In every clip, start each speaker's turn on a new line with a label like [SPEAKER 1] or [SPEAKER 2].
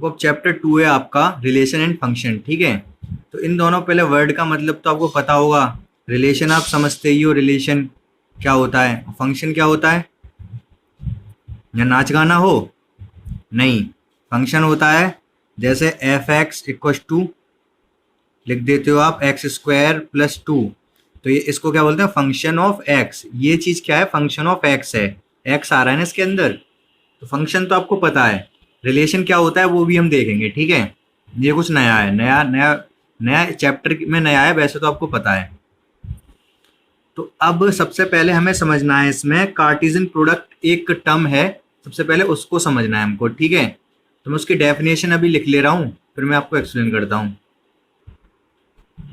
[SPEAKER 1] देखो अब चैप्टर 2 है आपका रिलेशन एंड फंक्शन, ठीक है। तो इन दोनों पहले वर्ड का मतलब तो आपको पता होगा। रिलेशन आप समझते ही हो, रिलेशन क्या होता है, फंक्शन क्या होता है, या नाच गाना हो, नहीं। फंक्शन होता है जैसे एफ एक्स इक्व टू लिख देते हो आप एक्स स्क्वायर प्लस टू, तो ये इसको क्या बोलते हैं, फंक्शन ऑफ एक्स। ये चीज क्या है, फंक्शन ऑफ एक्स है, एक्स आ रहा है ना इसके अंदर, तो फंक्शन तो आपको पता है। रिलेशन क्या होता है वो भी हम देखेंगे, ठीक है। ये कुछ नया है, नया नया नया चैप्टर में नया है, वैसे तो आपको पता है। तो अब सबसे पहले हमें समझना है, इसमें कार्टेशियन प्रोडक्ट एक टर्म है, सबसे पहले उसको समझना है हमको, ठीक है। तो मैं उसकी डेफिनेशन अभी लिख ले रहा हूँ, फिर मैं आपको एक्सप्लेन करता हूँ।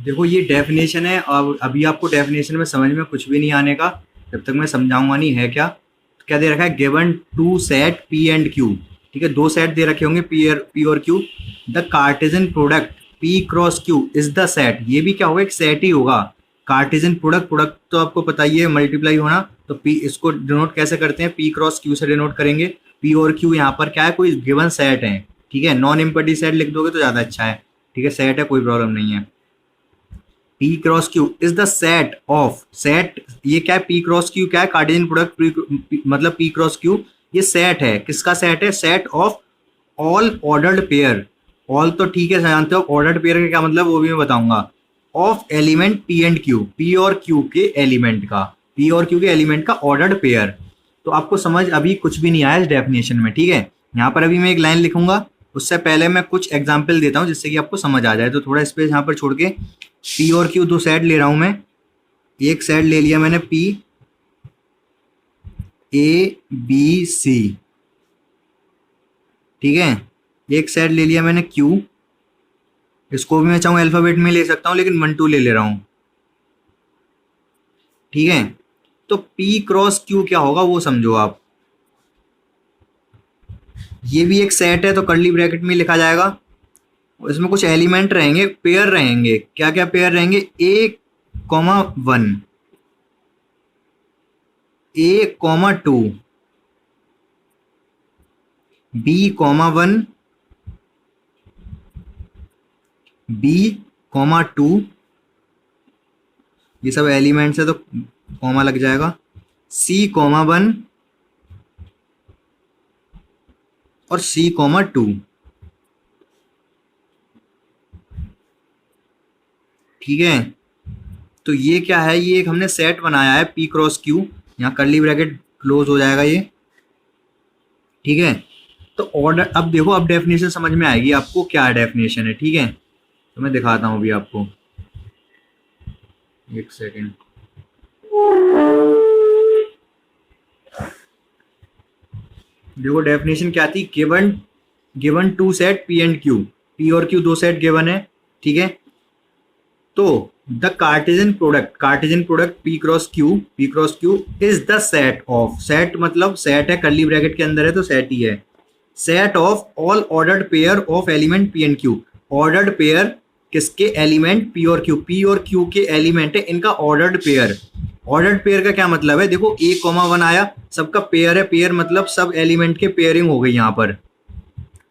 [SPEAKER 1] देखो ये डेफिनेशन है, और अभी आपको डेफिनेशन में समझ में कुछ भी नहीं आने का जब तक मैं समझाऊंगा नहीं है क्या। तो क्या दे रखा है, given two set P and Q, ठीक है। दो सेट दे रखे होंगे पी और Q. The Cartesian product P cross Q is the set, ये भी क्या होगा, एक सेट ही होगा। कार्टेशियन प्रोडक्ट, प्रोडक्ट तो आपको पता ही है मल्टीप्लाई होना, तो पी इसको डिनोट कैसे करते हैं, पी क्रॉस क्यू से डिनोट करेंगे। पी और क्यू यहाँ पर क्या है, कोई गिवन सेट है, ठीक है। नॉन इम्पटी सेट लिख दोगे तो ज़्यादा अच्छा है, ठीक है। सेट है, कोई प्रॉब्लम नहीं है। P cross Q is the set of, set ये क्या है, पी क्रॉस क्यू क्या है, कार्टेशियन प्रोडक्ट मतलब पी क्रॉस क्यू ये सेट है, किसका सेट है, set of all ordered pair. All तो ठीक है जानते हो, ऑर्डर्ड पेयर का क्या मतलब वो भी मैं बताऊंगा। Of element P and Q, P और क्यू के एलिमेंट का, पी और क्यू के एलिमेंट का ऑर्डर्ड पेयर। तो आपको समझ अभी कुछ भी नहीं आया इस डेफिनेशन में, ठीक है। यहाँ पर अभी मैं एक लाइन लिखूंगा, उससे पहले मैं कुछ एग्जाम्पल देता हूँ जिससे कि आपको समझ आ जाए। तो थोड़ा स्पेस यहाँ पर छोड़ के, पी और क्यू दो सेट ले रहा हूं मैं। एक सेट ले लिया मैंने पी ए बी सी, ठीक है। एक सेट ले लिया मैंने क्यू, इसको भी मैं चाहूँ अल्फाबेट में ले सकता हूं, लेकिन 1 2 ले रहा हूं, ठीक है। तो पी क्रॉस क्यू क्या होगा वो समझो आप। ये भी एक सेट है तो कर्ली ब्रैकेट में लिखा जाएगा। इसमें कुछ एलिमेंट रहेंगे, पेयर रहेंगे, क्या क्या पेयर रहेंगे, A comma 1, A comma 2, B comma 1, B comma 2, ये सब एलिमेंट्स है तो कॉमा लग जाएगा। सी कॉमा 1 और सी कॉमा 2, ठीक है। तो ये क्या है, ये एक हमने सेट बनाया है पी क्रॉस क्यू, यहाँ कर्ली ब्रैकेट क्लोज हो जाएगा ये, ठीक है। तो ऑर्डर, अब देखो अब डेफिनेशन समझ में आएगी आपको क्या डेफिनेशन है, ठीक है। तो मैं दिखाता हूं अभी आपको, एक सेकेंड। देखो डेफिनेशन क्या थी, given two set P and Q, P और क्यू दो सेट गिवन है, ठीक है। तो the Cartesian product P cross Q is the set of, set मतलब सेट है, कर्ली ब्रैकेट के अंदर है तो सेट ही है, set of all ordered pair of element P and Q. Ordered pair किसके, एलिमेंट पी और क्यू के एलिमेंट है इनका ऑर्डर्ड पेयर। ऑर्डर्ड पेयर का क्या मतलब है, देखो ए कॉमा 1 आया, सबका पेयर है, पेयर मतलब सब एलिमेंट के पेयरिंग हो गई। यहाँ पर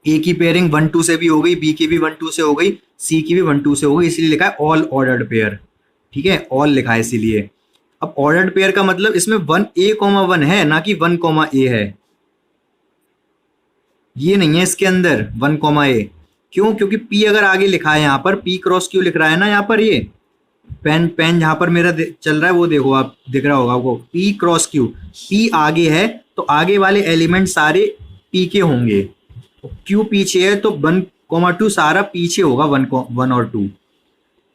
[SPEAKER 1] ए की पेयरिंग 1 2 से भी हो गई, बी की भी 1 2 से हो गई, सी की भी 1 2 से हो गई, इसलिए लिखा है ऑल ऑर्डर्ड पेयर, ठीक है। ऑल लिखा है इसीलिए। अब ऑर्डर्ड पेयर का मतलब इसमें 1 ए कॉमा 1 है, ना कि 1 कॉमा ए है, ये नहीं है इसके अंदर 1 कॉमा ए। क्यों, क्योंकि पी अगर आगे लिखा है, यहाँ पर पी क्रॉस क्यू लिख रहा है ना, यहाँ पर ये पेन जहां पर मेरा चल रहा है वो देखो आप, दिख रहा होगा आपको, पी क्रॉस क्यू, पी आगे है तो आगे वाले एलिमेंट सारे पी के होंगे, क्यू पीछे है तो 1 कॉमा 2 सारा पीछे होगा, 1 और 2।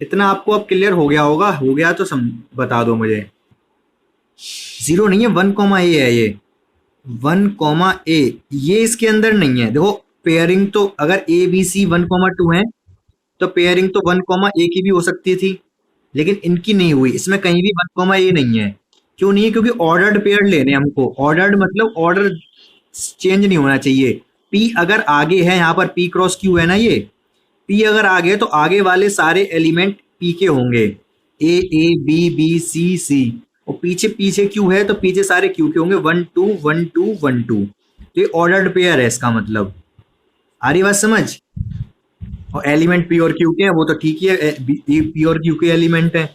[SPEAKER 1] इतना आपको अब क्लियर हो गया होगा, हो गया तो बता दो मुझे। 0 नहीं है, 1 कॉमा ए है ये, 1 कॉमा ए, ये इसके अंदर नहीं है। देखो पेयरिंग तो अगर ए बी सी 1 कॉमा 2 है तो पेयरिंग तो 1 कॉमा ए की भी हो सकती थी, लेकिन इनकी नहीं हुई, इसमें कहीं भी 1 कॉमा ए नहीं है। क्यों नहीं है, क्योंकि ऑर्डर्ड पेयर लेने हमको, ऑर्डर्ड मतलब ऑर्डर चेंज नहीं होना चाहिए। पी अगर आगे है, यहाँ पर पी क्रॉस क्यू है ना, ये पी अगर आगे है तो आगे वाले सारे एलिमेंट पी के होंगे, ए बी बी सी सी, और पीछे पीछे क्यू है तो पीछे सारे क्यू के होंगे, 1 2 1 2 1 2। तो ये ऑर्डर्ड पेयर है इसका मतलब। आ रही बात समझ? और एलिमेंट पी और क्यू के हैं, वो तो ठीक ही है, पी और क्यू के एलिमेंट है।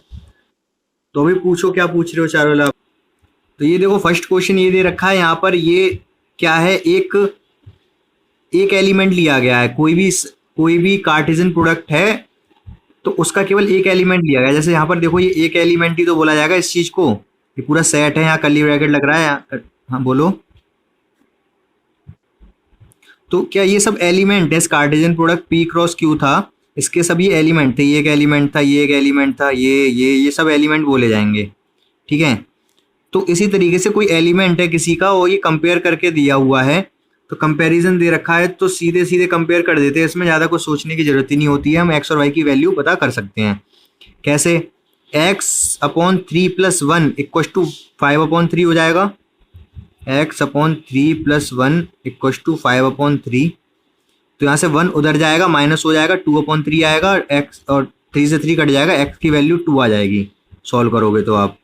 [SPEAKER 1] तो अभी पूछो क्या पूछ रहे हो चारों वाला। तो ये देखो फर्स्ट क्वेश्चन ये दे रखा है यहाँ पर, ये क्या है, एक एक एलिमेंट लिया गया है, कोई भी कार्टेशियन प्रोडक्ट है तो उसका केवल एक एलिमेंट लिया गया। जैसे यहाँ पर देखो, ये एक एलिमेंट ही तो बोला जाएगा इस चीज को, ये पूरा सेट है, यहाँ कर्ली ब्रैकेट लग रहा है यहाँ। हाँ बोलो। तो क्या ये सब एलिमेंट है? इस Cartesian product P cross Q था, इसके सब ये एलिमेंट थे, ये एक एलिमेंट था, ये एक एलिमेंट था, ये सब एलिमेंट बोले जाएंगे, ठीक है। तो इसी तरीके से कोई एलिमेंट है किसी का और ये कंपेयर करके दिया हुआ है, तो कंपैरिजन दे रखा है तो सीधे सीधे कंपेयर कर देते हैं, इसमें ज़्यादा कुछ सोचने की जरूरत ही नहीं होती है, हम एक्स और वाई की वैल्यू पता कर सकते हैं। कैसे? X upon three plus one equal to 5/3 हो जाएगा, X upon three plus one equal to 5/3। तो यहाँ से वन उधर जाएगा, माइनस हो जाएगा, 2/3 आएगा, एक्स और 3 से 3 कट जाएगा, एक्स की वैल्यू 2 आ जाएगी सॉल्व करोगे तो आप।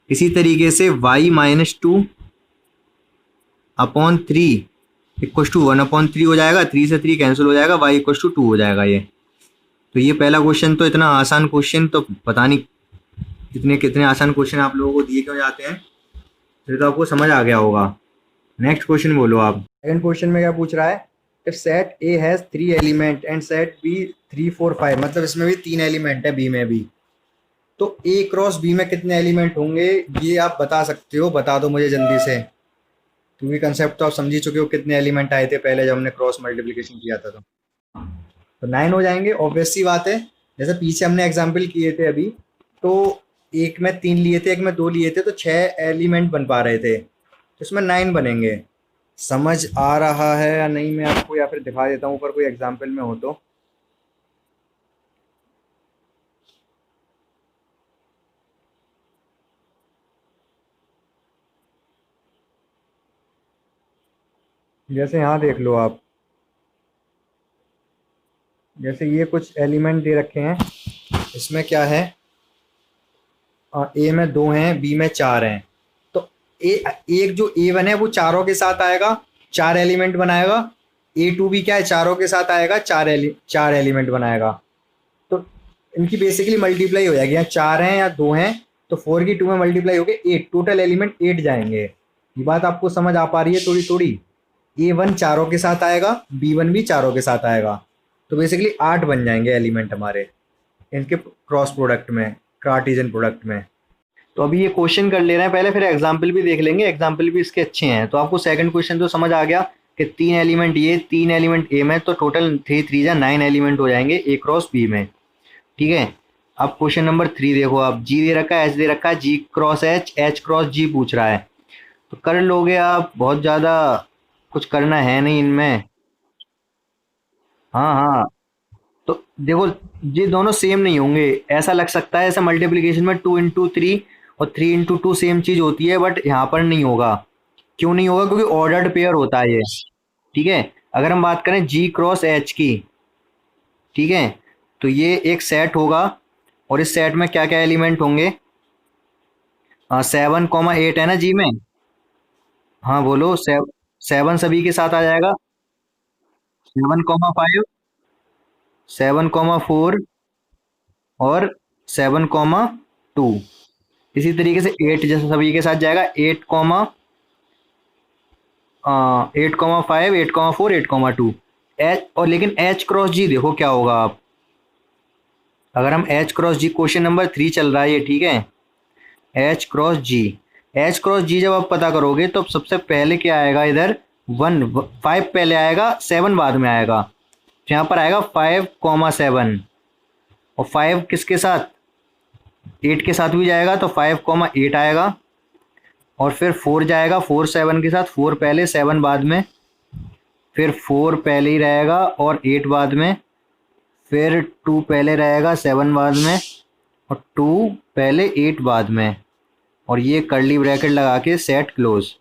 [SPEAKER 1] इसी तरीके से y माइनस 2/3 इक्व टू 1/3 हो जाएगा, 3 से 3 कैंसिल हो जाएगा, y इक्व टू 2 हो जाएगा ये। तो ये पहला क्वेश्चन तो इतना आसान क्वेश्चन तो पता नहीं कितने आसान क्वेश्चन आप लोगों को दिए क्यों जाते हैं, फिर तो आपको समझ आ गया होगा। नेक्स्ट क्वेश्चन बोलो आप। सेकंड क्वेश्चन में क्या पूछ रहा है? If set A has 3 element and set B 3 4 5, मतलब इसमें भी 3 एलिमेंट है, बी में भी, तो ए क्रॉस बी में कितने एलिमेंट होंगे ये आप बता सकते हो, बता दो मुझे जल्दी से, क्योंकि कंसेप्ट तो आप समझ ही चुके हो कितने एलिमेंट आए थे पहले जब हमने क्रॉस मल्टीप्लिकेशन किया था। तो 9 हो जाएंगे, ऑब्वियस सी बात है। जैसे पीछे हमने एग्जाम्पल किए थे अभी, तो एक में 3 लिए थे, एक में 2 लिए थे, तो 6 एलिमेंट बन पा रहे थे, तो इसमें 9 बनेंगे। समझ आ रहा है या नहीं मैं आपको, या फिर दिखा देता हूँ ऊपर कोई एग्जाम्पल में हो तो। जैसे यहाँ देख लो आप, जैसे ये कुछ एलिमेंट दे रखे हैं, इसमें क्या है, ए में 2 हैं, बी में 4 हैं, तो एक जो A1 है वो चारों के साथ आएगा, 4 एलिमेंट बनाएगा। A2 भी क्या है, चारों के साथ आएगा, 4 एलिमेंट बनाएगा। तो इनकी बेसिकली मल्टीप्लाई हो जाएगी, यहाँ 4 हैं या 2 हैं, तो 4 की 2 में मल्टीप्लाई हो गए 8, टोटल एलिमेंट 8 जाएंगे। ये बात आपको समझ आ पा रही है थोड़ी थोड़ी? A1 चारों के साथ आएगा, B1 भी चारों के साथ आएगा, तो बेसिकली 8 बन जाएंगे एलिमेंट हमारे इनके क्रॉस प्रोडक्ट में, कार्टेशियन प्रोडक्ट में। तो अभी ये क्वेश्चन कर ले रहे हैं पहले, फिर एग्जाम्पल भी देख लेंगे, एग्जाम्पल भी इसके अच्छे हैं। तो आपको सेकंड क्वेश्चन तो समझ आ गया कि 3 एलिमेंट ये, 3 एलिमेंट ए में, तो टोटल 3 3 9 एलिमेंट हो जाएंगे ए क्रॉस बी में, ठीक है। अब क्वेश्चन नंबर 3 देखो आप, जी दे रखा है, एच दे रखा है, जी क्रॉस एच क्रॉस जी पूछ रहा है, तो कर लोगे आप, बहुत ज़्यादा कुछ करना है नहीं इनमें। हाँ हाँ, तो देखो ये दोनों सेम नहीं होंगे, ऐसा लग सकता है ऐसा मल्टीप्लिकेशन में 2 × 3 और 3 × 2 सेम चीज होती है, बट यहाँ पर नहीं होगा। क्यों नहीं होगा? क्योंकि ऑर्डर्ड पेयर होता है ये, ठीक है। अगर हम बात करें जी क्रॉस एच की, ठीक है, तो ये एक सेट होगा, और इस सेट में क्या क्या एलिमेंट होंगे? 7, 8 है ना जी में। हाँ बोलो, 7 सभी के साथ आ जाएगा, 7, 5, 7, 4 और 7, 2। इसी तरीके से 8 जैसे सभी के साथ जाएगा, 8, 5, 8, 4, 8, 2। एच, और लेकिन एच क्रॉस जी देखो क्या होगा आप, अगर हम एच क्रॉस जी, क्वेश्चन नंबर 3 चल रहा है ये, ठीक है, एच क्रॉस जी, एच क्रॉस जी जब आप पता करोगे तो सबसे पहले क्या आएगा इधर, 5 पहले आएगा, 7 बाद में आएगा, तो यहाँ पर आएगा 5, 7, और 5 किसके साथ, 8 के साथ भी जाएगा, तो 5, 8 आएगा, और फिर 4 जाएगा, 4 7 के साथ, 4 पहले 7 बाद में, फिर 4 पहले ही रहेगा और 8 बाद में, फिर 2 पहले रहेगा 7 बाद में, और 2 पहले 8 बाद में, और ये कर्ली ब्रैकेट लगा के सेट क्लोज।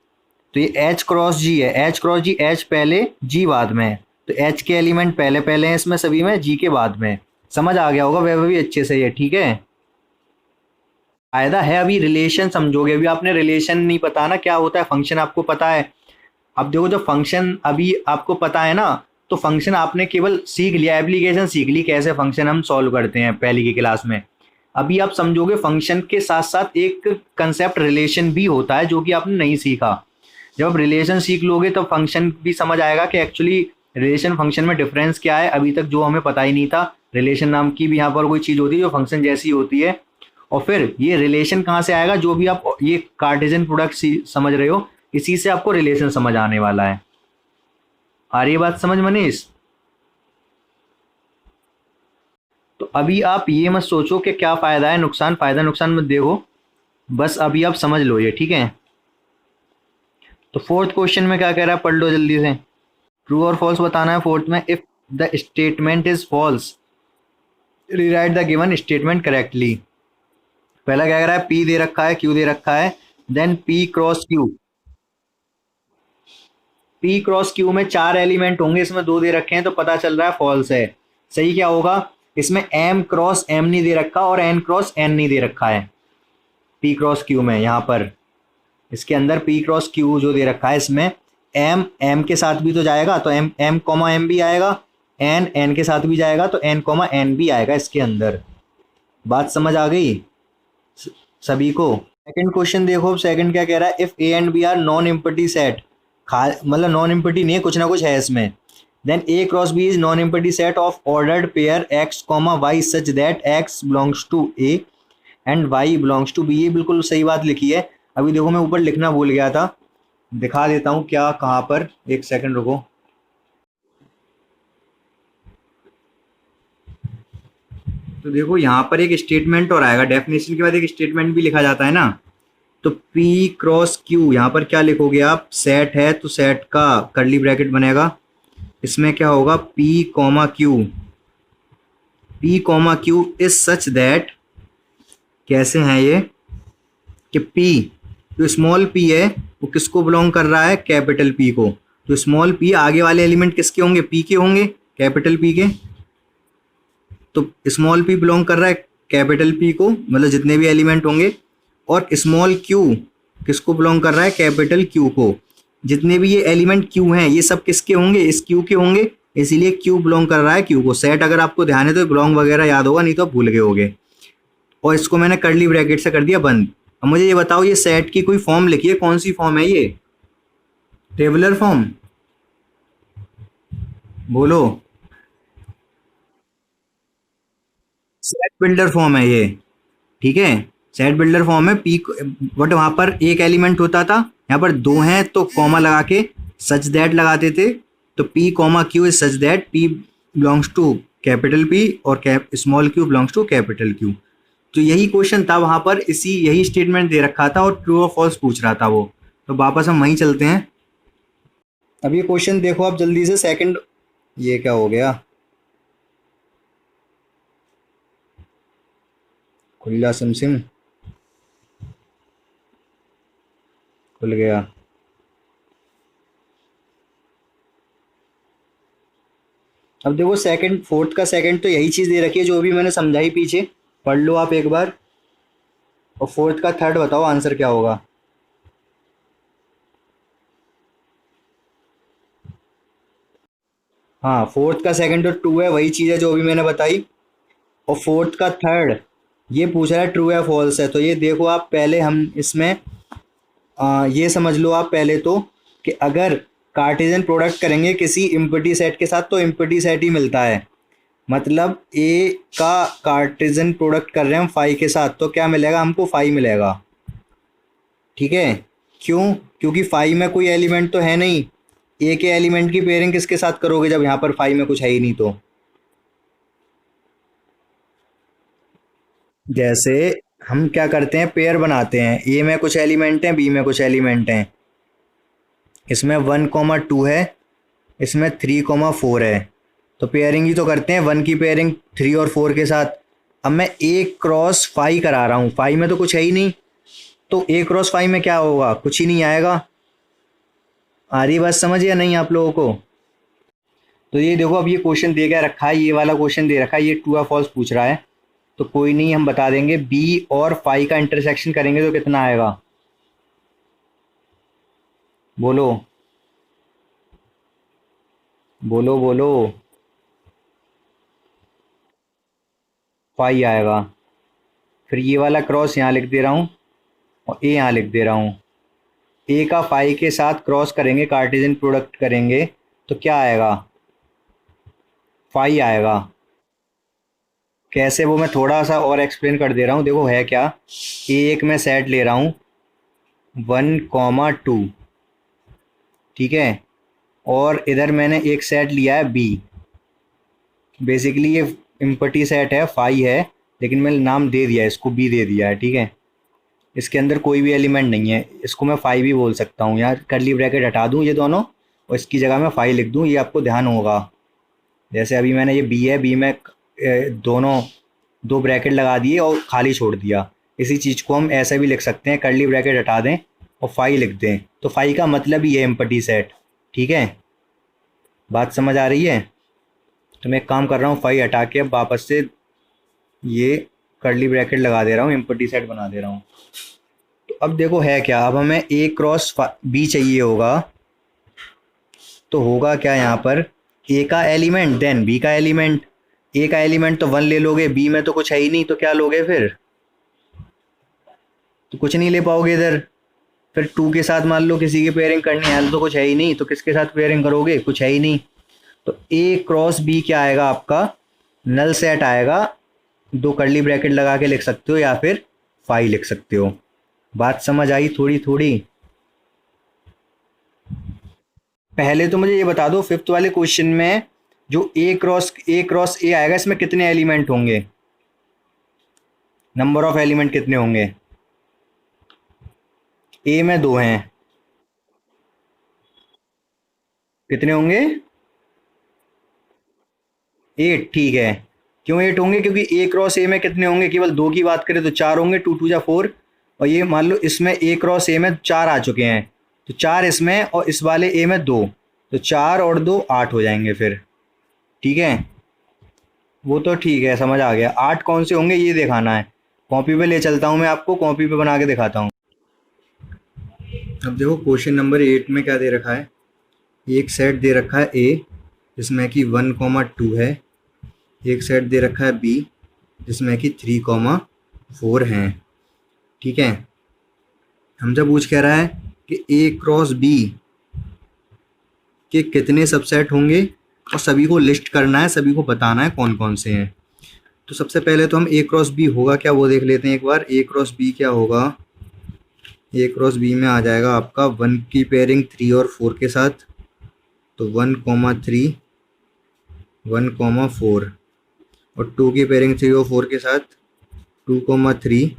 [SPEAKER 1] तो ये एच क्रॉस जी है, एच क्रॉस जी, एच पहले जी बाद में, तो एच के एलिमेंट पहले पहले हैं इसमें सभी में, जी के बाद में। समझ आ गया होगा वह भी अच्छे से ये, ठीक है। फायदा है, अभी रिलेशन समझोगे, अभी आपने रिलेशन नहीं पता ना क्या होता है, फंक्शन आपको पता है, अब देखो जब फंक्शन अभी आपको पता है ना, तो फंक्शन आपने केवल सीख लिया, एप्लीकेशन सीख ली कैसे फंक्शन हम सॉल्व करते हैं पहली की क्लास में। अभी आप समझोगे फंक्शन के साथ साथ एक कंसेप्ट रिलेशन भी होता है जो कि आपने नहीं सीखा। जब आप रिलेशन सीख लोगे तब फंक्शन भी समझ आएगा कि एक्चुअली रिलेशन फंक्शन में डिफरेंस क्या है, अभी तक जो हमें पता ही नहीं था। रिलेशन नाम की भी यहाँ पर कोई चीज़ होती है जो फंक्शन जैसी होती है। और फिर ये रिलेशन कहाँ से आएगा, जो भी आप ये कार्टेशियन प्रोडक्ट समझ रहे हो, इसी से आपको रिलेशन समझ आने वाला है। आ रही है बात समझ मनीष? तो अभी आप ये मत सोचो कि क्या फ़ायदा है नुकसान, फ़ायदा नुकसान मत देखो, बस अभी आप समझ लो ये, ठीक है। तो फोर्थ क्वेश्चन में क्या कह रहा है, पढ़ लो जल्दी से। ट्रू और फॉल्स बताना है फोर्थ में। If the statement is false rewrite the given statement correctly. पहला क्या कह रहा है, पी दे रखा है, क्यू दे रखा है, then P cross Q. P cross Q में 4 एलिमेंट होंगे, इसमें 2 दे रखे हैं तो पता चल रहा है फॉल्स है। सही क्या होगा, इसमें एम क्रॉस एम नहीं दे रखा और एन क्रॉस एन नहीं दे रखा है पी क्रॉस क्यू में। यहाँ पर इसके अंदर पी क्रॉस क्यू जो दे रखा है इसमें एम एम के साथ भी तो जाएगा, तो एम एम कॉमा एम भी आएगा, एन एन के साथ भी जाएगा तो एन कॉमा एन भी आएगा इसके अंदर। बात समझ आ गई सभी को? सेकंड क्वेश्चन देखो, अब सेकंड क्या कह रहा है, if A and B are non empty set, मतलब नॉन एम्पटी नहीं है, कुछ ना कुछ है इसमें, then A cross B is non empty set of ordered pair X comma Y such that X belongs to A and Y belongs to B. ये बिल्कुल सही बात लिखी है। अभी देखो मैं ऊपर लिखना भूल गया था, दिखा देता हूँ क्या कहाँ पर, एक सेकंड रुको। तो देखो यहाँ पर एक स्टेटमेंट और आएगा, डेफिनेशन के बाद एक स्टेटमेंट भी लिखा जाता है ना। तो P क्रॉस Q यहाँ पर क्या लिखोगे आप, सेट है तो सेट का कर्ली ब्रैकेट बनेगा, इसमें क्या होगा P comma Q, P comma Q is such that, कैसे हैं ये कि P जो स्मॉल p है वो किसको बिलोंग कर रहा है, कैपिटल P को। तो स्मॉल p आगे वाले एलिमेंट किसके होंगे, P के होंगे, कैपिटल P के। तो स्मॉल p बिलोंग कर रहा है कैपिटल P को, मतलब जितने भी एलिमेंट होंगे, और स्मॉल q किसको बिलोंग कर रहा है, कैपिटल Q को। जितने भी ये एलिमेंट Q हैं ये सब किसके होंगे, इस Q के होंगे, इसीलिए Q बिलोंग कर रहा है Q को। सेट अगर आपको ध्यान है तो बिलोंग वगैरह याद होगा, नहीं तो आप भूल गए होगे। और इसको मैंने कर्ली ब्रैकेट से कर दिया बंद। अब मुझे ये बताओ, ये सेट की कोई फॉर्म लिखिए, कौन सी फॉर्म है ये, टेबुलर फॉर्म, बोलो। सेट बिल्डर फॉर्म है ये, ठीक है, सेट बिल्डर फॉर्म है। पी बट वहां पर एक एलिमेंट होता था, यहाँ पर 2 हैं तो कॉमा लगा के सच दैट लगाते थे। तो P comma Q is such that P belongs to capital P और small Q belongs to capital Q. तो यही क्वेश्चन था वहां पर, इसी यही स्टेटमेंट दे रखा था और ट्रू और फॉल्स पूछ रहा था वो। तो वापस हम वहीं चलते हैं। अब ये क्वेश्चन देखो आप जल्दी से, सेकंड, ये क्या हो गया, खुल्ला सिमसिम खुल गया। अब देखो सेकंड, फोर्थ का सेकंड तो यही चीज़ दे रखी है जो भी मैंने समझाई पीछे, पढ़ लो आप एक बार। और फोर्थ का थर्ड बताओ आंसर क्या होगा। हाँ, फोर्थ का सेकंड तो ट्रू है, वही चीज़ है जो भी मैंने बताई। और फोर्थ का थर्ड ये पूछ रहा है ट्रू है फॉल्स है। तो ये देखो आप, पहले हम इसमें ये समझ लो आप पहले तो, कि अगर कार्टेशियन प्रोडक्ट करेंगे किसी इम्पटी सेट के साथ तो इम्पटी सेट ही मिलता है। मतलब ए का कार्टेशियन प्रोडक्ट कर रहे हैं हम फाई के साथ, तो क्या मिलेगा हमको, फाई मिलेगा, ठीक है। क्यों, क्योंकि फाई में कोई एलिमेंट तो है नहीं, ए के एलिमेंट की पेयरिंग किसके साथ करोगे जब यहाँ पर फाई में कुछ है ही नहीं। तो जैसे हम क्या करते हैं, पेयर बनाते हैं, ए में कुछ एलिमेंट हैं, बी में कुछ एलिमेंट हैं, इसमें 1,2 है, इसमें 3,4 है, तो पेयरिंग ही तो करते हैं, 1 की पेयरिंग 3 और 4 के साथ। अब मैं ए क्रॉस फाई करा रहा हूँ, फाई में तो कुछ है ही नहीं, तो ए क्रॉस फाई में क्या होगा, कुछ ही नहीं आएगा। आ रही बात समझ या नहीं आप लोगों को? तो ये देखो, अब ये क्वेश्चन दे क्या रखा है, ये वाला क्वेश्चन दे रखा है, ये ट्रू या फॉल्स पूछ रहा है। तो कोई नहीं, हम बता देंगे, बी और फाई का इंटरसेक्शन करेंगे तो कितना आएगा, बोलो। बोलो बोलो। फाई आएगा। फिर ये वाला क्रॉस यहाँ लिख दे रहा हूँ और ए यहाँ लिख दे रहा हूँ। ए का फाई के साथ क्रॉस करेंगे, कार्टेशियन प्रोडक्ट करेंगे तो क्या आएगा? फाई आएगा। कैसे वो मैं थोड़ा सा और एक्सप्लेन कर दे रहा हूँ। देखो है क्या, एक मैं सेट ले रहा हूँ 1,2, ठीक है, और इधर मैंने एक सेट लिया है बी। बेसिकली ये इम्पटी सेट है, फाई है, लेकिन मैंने नाम दे दिया है इसको, बी दे दिया है, ठीक है। इसके अंदर कोई भी एलिमेंट नहीं है, इसको मैं फाई भी बोल सकता हूँ। यहाँ कर्ली ब्रैकेट हटा दूँ ये दोनों और इसकी जगह मैं फाई लिख दूँ, ये आपको ध्यान होगा। जैसे अभी मैंने ये बी है, बी में दोनों दो ब्रैकेट लगा दिए और खाली छोड़ दिया। इसी चीज़ को हम ऐसे भी लिख सकते हैं, कर्ली ब्रैकेट हटा दें और फाई लिख दें, तो फाई का मतलब ही है एम्पटी सेट, ठीक है। बात समझ आ रही है? तो मैं एक काम कर रहा हूँ, फाई हटा के अब वापस से ये कर्ली ब्रैकेट लगा दे रहा हूँ, एम्पटी सेट बना दे रहा हूँ। तो अब देखो है क्या, अब हमें ए क्रॉस बी चाहिए होगा, तो होगा क्या यहाँ पर, ए का एलिमेंट देन बी का एलिमेंट। ए का एलिमेंट तो 1 ले लोगे, बी में तो कुछ है ही नहीं, तो क्या लोगे फिर? तो कुछ नहीं ले पाओगे इधर। फिर 2 के साथ मान लो किसी की पेयरिंग करनी है तो कुछ है ही नहीं, तो किसके साथ पेयरिंग करोगे? कुछ है ही नहीं। तो ए क्रॉस बी क्या आएगा आपका? नल सेट आएगा। दो कर्ली ब्रैकेट लगा के लिख सकते हो या फिर फाई लिख सकते हो। बात समझ आई थोड़ी थोड़ी? पहले तो मुझे ये बता दो, फिफ्थ वाले क्वेश्चन में जो ए क्रॉस ए आएगा, इसमें कितने एलिमेंट होंगे? नंबर ऑफ एलिमेंट कितने होंगे? ए में 2 हैं, कितने होंगे? 8, ठीक है। क्यों 8 होंगे? क्योंकि ए क्रॉस ए में कितने होंगे, केवल 2 की बात करें तो 4 होंगे, 2 2 जा 4। और ये मान लो इसमें ए क्रॉस ए में 4 आ चुके हैं, तो 4 इसमें और इस वाले ए में 2, तो 4 और 2 8 हो जाएंगे फिर, ठीक है। वो तो ठीक है, समझ आ गया। 8 कौन से होंगे ये दिखाना है। कॉपी पे ले चलता हूँ मैं आपको, कॉपी पे बना के दिखाता हूँ। अब देखो क्वेश्चन नंबर 8 में क्या दे रखा है, एक सेट दे रखा है ए जिसमें कि 1,2 है, एक सेट दे रखा है बी जिसमें कि 3,4 हैं, ठीक है। हमसे पूछ कह रहा है कि ए क्रॉस बी के कितने सबसेट होंगे और सभी को लिस्ट करना है, सभी को बताना है कौन कौन से हैं। तो सबसे पहले तो हम ए क्रॉस बी होगा क्या वो देख लेते हैं एक बार। ए क्रॉस बी क्या होगा, ए क्रॉस बी में आ जाएगा आपका 1 की पेयरिंग 3 और 4 के साथ, तो 1,3 1,4, और 2 की पेयरिंग 3 और 4 के साथ 2,3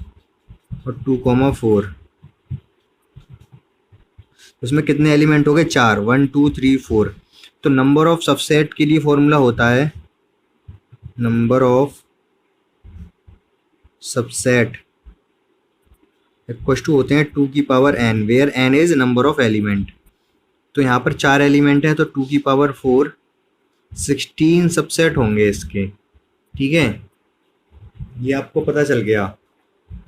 [SPEAKER 1] और 2,4। उसमें कितने एलिमेंट हो गए? 4, 1 2 3 4। तो नंबर ऑफ सबसेट के लिए फॉर्मूला होता है number of subset equal to होते हैं 2 की power n, where n is number of element. तो यहाँ पर 4 एलिमेंट है तो 2 की पावर 4, 16 सबसेट होंगे इसके, ठीक है। ये आपको पता चल गया,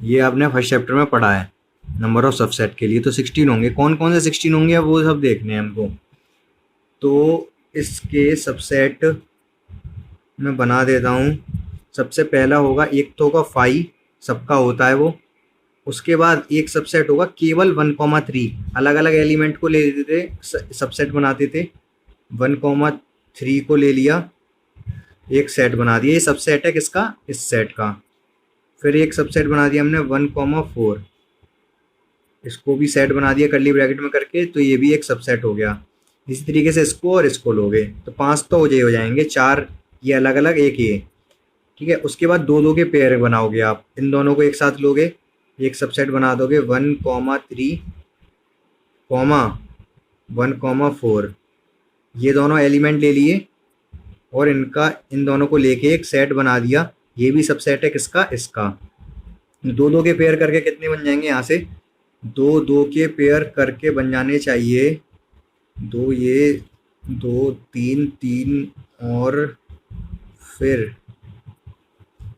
[SPEAKER 1] ये आपने फर्स्ट चैप्टर में पढ़ा है। नंबर ऑफ सबसेट के लिए तो 16 होंगे। कौन कौन से 16 होंगे अब वो सब देखने हैं हमको। तो इसके सबसेट मैं बना देता हूँ। सबसे पहला होगा, एक तो होगा फाई, सबका होता है वो। उसके बाद एक सबसेट होगा केवल 1,3, अलग अलग एलिमेंट को ले लेते थे, सबसेट बनाते थे। 1,3 को ले लिया, एक सेट बना दिया। ये सबसेट है किसका? इस सेट का। फिर एक सबसेट बना दिया हमने 1,4, इसको भी सेट बना दिया कर्ली ब्रैकेट में करके, तो ये भी एक सबसेट हो गया। इसी तरीके से इसको और इसको लोगे तो 5 तो हो जाएंगे, 4 ये अलग अलग, एक ये, ठीक है। उसके बाद 2 2 के पेयर बनाओगे आप, इन दोनों को एक साथ लोगे, एक सबसेट बना दोगे 1,3, 1,4। ये दोनों एलिमेंट ले लिए और इन दोनों को लेके एक सेट बना दिया। ये भी सबसेट है किसका? इसका। 2 2 के पेयर करके कितने बन जाएंगे यहाँ से? 2 2 के पेयर करके बन जाने चाहिए 2, ये 2 3 3, और फिर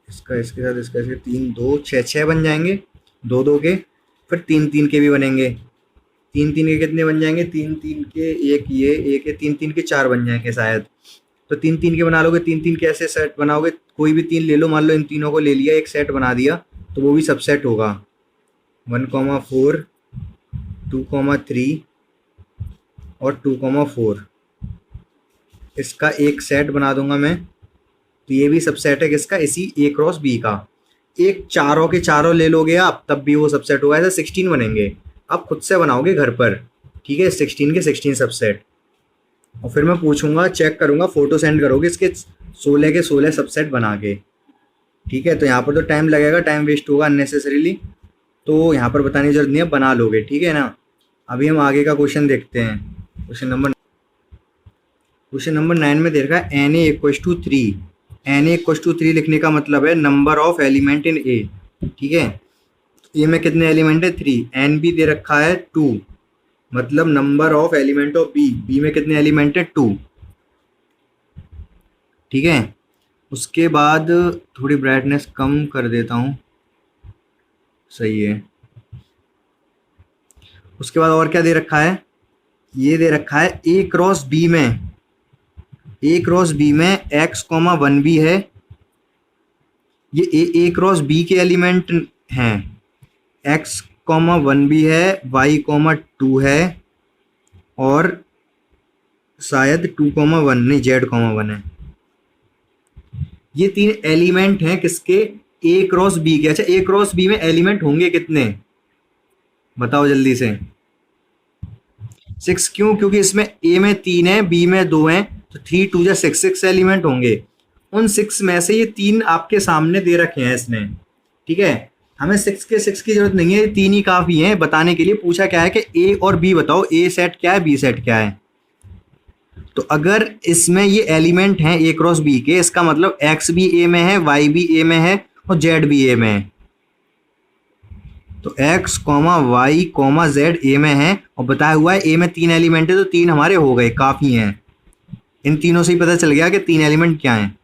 [SPEAKER 1] इसका इसके साथ इसका इसके 3 2 6 6 बन जाएंगे 2 2 के। फिर 3 3 के भी बनेंगे, तीन तीन के कितने बन जाएंगे, तीन तीन के एक ये एक है, तीन तीन के चार बन जाएंगे शायद। तो तीन तीन के बना लोगे, तीन तीन के ऐसे सेट बनाओगे, कोई भी तीन ले लो, मान लो इन तीनों को ले लिया, एक सेट बना दिया, तो वो भी सबसेट होगा। 1,4, 2,3 और 2,4, इसका एक सेट बना दूंगा मैं, तो ये भी सबसेट है किसका, इसी ए क्रॉस बी का। एक चारों के चारों ले लोगे आप, तब भी वो सबसेट होगा। ऐसे 16 बनेंगे, आप खुद से बनाओगे घर पर, ठीक है, 16 के 16 सबसेट। और फिर मैं पूछूंगा, चेक करूंगा, फोटो सेंड करोगे इसके 16 के 16 सबसेट बना के, ठीक है। तो यहाँ पर तो टाइम लगेगा, टाइम वेस्ट होगा अननेसेसरीली, तो यहाँ पर बताने की जरूरत नहीं है, बना लोगे, ठीक है ना। अभी हम आगे का क्वेश्चन देखते हैं। क्वेश्चन नंबर 9 में दे रखा है Na=3। Na=3 लिखने का मतलब है नंबर ऑफ एलिमेंट इन ए, ठीक है। ए में कितने एलिमेंट है, 3। एन भी दे रखा है 2, मतलब number of element of B, B में कितने एलिमेंट है, 2, ठीक है। उसके बाद थोड़ी ब्राइटनेस कम कर देता हूँ, सही है। उसके बाद और क्या दे रखा है, ये दे रखा है ए क्रॉस बी में, ए क्रॉस बी में x,1 भी है, ये ए क्रॉस बी के एलिमेंट हैं, x,1 भी है, y,2 है, और शायद 2,1 नहीं, z,1 है। ये तीन एलिमेंट हैं किसके, ए क्रॉस बी के। अच्छा, ए क्रॉस बी में एलिमेंट होंगे कितने, बताओ जल्दी से। 6 क्यों, क्योंकि इसमें ए में 3 है, बी में 2 है, तो 3 2 जा 6, 6 एलिमेंट होंगे। उन 6 में से ये 3 आपके सामने दे रखे हैं इसने, ठीक है। हमें 6 के 6 की जरूरत नहीं है, ये 3 ही काफ़ी हैं बताने के लिए। पूछा क्या है कि ए और बी बताओ, ए सेट क्या है, बी सेट क्या है। तो अगर इसमें ये एलिमेंट हैं ए क्रॉस बी के, इसका मतलब एक्स भी ए में है, वाई भी ए में है, और जेड भी ए में है। तो x, y, z ए में है, और बताया हुआ है ए में 3 एलिमेंट है, तो 3 हमारे हो गए, काफ़ी हैं। इन तीनों से ही पता चल गया कि 3 एलिमेंट क्या हैं।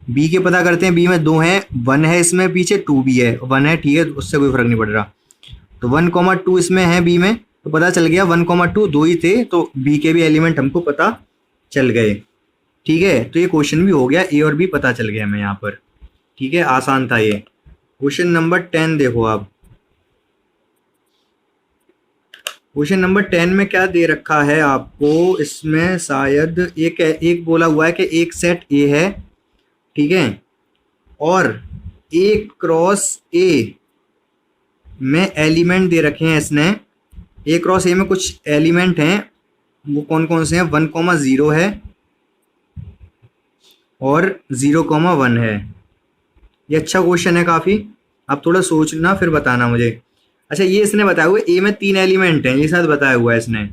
[SPEAKER 1] बी के पता करते हैं, बी में 2 हैं, 1 है इसमें, पीछे 2 भी है, 1 है, ठीक है, उससे कोई फर्क नहीं पड़ रहा। तो 1,2 इसमें है बी में, तो पता चल गया 1,2 2 ही थे, तो बी के भी एलिमेंट हमको पता चल गए, ठीक है। तो ये क्वेश्चन भी हो गया, ए और बी पता चल गया हमें यहाँ पर, ठीक है, आसान था ये। क्वेश्चन नंबर 10 देखो आप। क्वेश्चन नंबर 10 में क्या दे रखा है आपको, इसमें शायद एक बोला हुआ है कि एक सेट ए है, ठीक है, और ए क्रॉस ए में एलिमेंट दे रखे हैं इसने। ए क्रॉस ए में कुछ एलिमेंट हैं, वो कौन कौन से हैं, 1,0 है और 0,1 है। ये अच्छा क्वेश्चन है काफ़ी, आप थोड़ा सोचना फिर बताना मुझे। अच्छा, ये इसने बताया हुआ है ए में 3 एलिमेंट हैं, ये साथ बताया हुआ है इसने,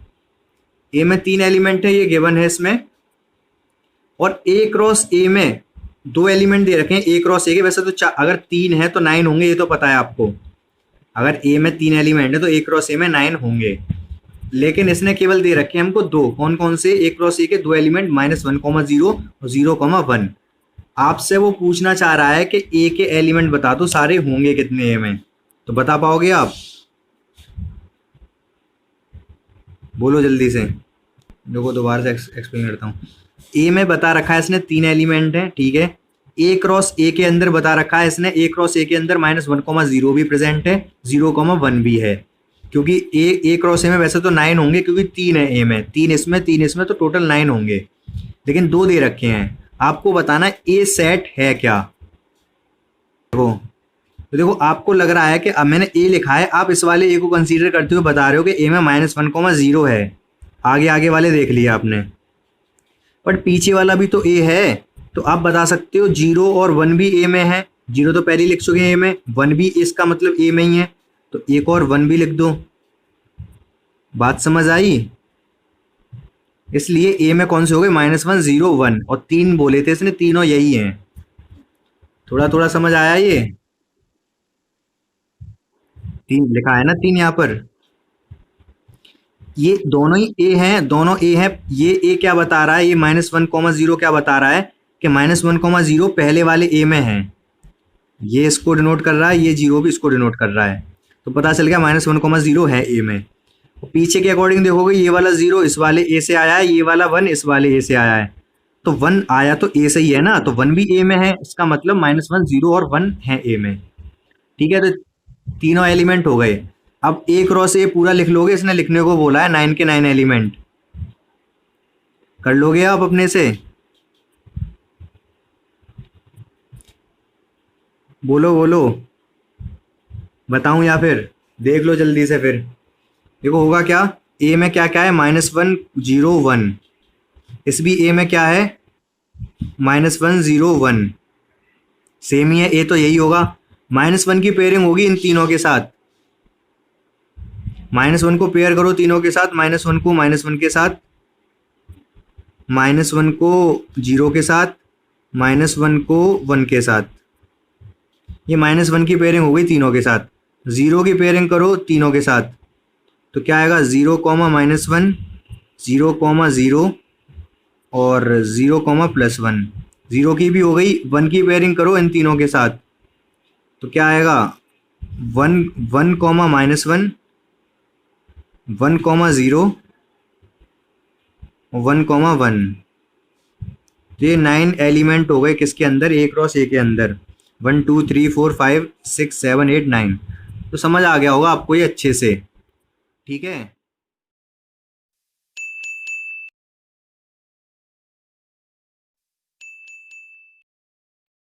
[SPEAKER 1] ए में 3 एलिमेंट है, ये गिवन है इसमें। और ए क्रॉस ए में 2 एलिमेंट दे रखे हैं, ए क्रॉस ए के। वैसे तो अगर 3 है तो 9 होंगे, ये तो पता है आपको। अगर ए में 3 एलिमेंट है तो ए क्रॉस ए में 9 होंगे, लेकिन इसने केवल दे रखे हैं हमको 2। कौन कौन से, ए क्रॉस ए के 2 एलिमेंट, -1,0 और 0,1। आपसे वो पूछना चाह रहा है कि ए के एलिमेंट बता दो, सारे होंगे कितने ए में, तो बता पाओगे आप, बोलो जल्दी से। देखो दोबारा से एक्सप्लेन करता हूँ। ए में बता रखा है इसने 3 एलिमेंट हैं, ठीक है। ए क्रॉस ए के अंदर बता रखा है इसने, ए क्रॉस ए के अंदर -1,0 भी प्रेजेंट है, 0,1 भी है। क्योंकि ए क्रॉस ए में वैसे तो 9 होंगे, क्योंकि 3 है ए में, 3 इसमें 3 इसमें, तो टोटल 9 होंगे, लेकिन 2 दे रखे हैं। आपको बताना ए सेट है क्या। देखो आपको लग रहा है कि अब मैंने ए लिखा है, आप इस वाले ए को कंसीडर करते हुए बता रहे हो कि ए में -1,0 है। आगे वाले देख लिया आपने, बट पीछे वाला भी तो ए है, तो आप बता सकते हो 0 और 1 भी ए में है। 0 तो पहले लिख चुके हैं ए में, 1 भी इसका मतलब ए में ही है, तो एक और 1 भी लिख दो। बात समझ आई। इसलिए ए में कौन से हो गए, -1 0 1, और 3 बोले थे इसने, तीनों यही हैं। थोड़ा थोड़ा समझ आया। ये 3 लिखा है ना, 3 यहाँ पर, ये दोनों ही ए हैं, दोनों ए हैं। ये ए क्या बता रहा है, ये -1,0 क्या बता रहा है कि -1,0 पहले वाले ए में है, ये इसको डिनोट कर रहा है, ये 0 भी इसको डिनोट कर रहा है। तो पता चल गया -1,0 है ए में। पीछे के अकॉर्डिंग देखोगे ये वाला 0 इस वाले ए से आया है, ये वाला 1 इस वाले ए से आया है, तो 1 आया तो ए से ही है ना, तो 1 भी ए में है, इसका मतलब -1 0 और 1 है ए में। ठीक है, तो तीनों एलिमेंट हो गए। अब एक रो से ये पूरा लिख लोगे, इसने लिखने को बोला है 9 के 9 एलिमेंट, कर लोगे आप अपने से? बोलो बोलो, बताऊं या फिर देख लो जल्दी से। फिर देखो होगा क्या, ए में क्या क्या है, -1 0 1, इस भी ए में क्या है, -1 0 1, सेम ही है, ए तो यही होगा। -1 की पेयरिंग होगी इन तीनों के साथ, -1 को पेयर करो तीनों के साथ, -1 को -1 के साथ, -1 को 0 के साथ, -1 को 1 के साथ, ये -1 की पेयरिंग हो गई तीनों के साथ। 0 की पेयरिंग करो तीनों के साथ, तो क्या आएगा, 0 -1 0 0 और 0 +1, 0 की भी हो गई। 1 की पेयरिंग करो इन तीनों के साथ, तो क्या आएगा, 1 1 -1 1 0 1 1। ये 9 एलिमेंट हो गए किसके अंदर, एक क्रॉस ए के अंदर, 1 2 3 4 5 6 7 8 9। तो समझ आ गया होगा आपको ये अच्छे से, ठीक है।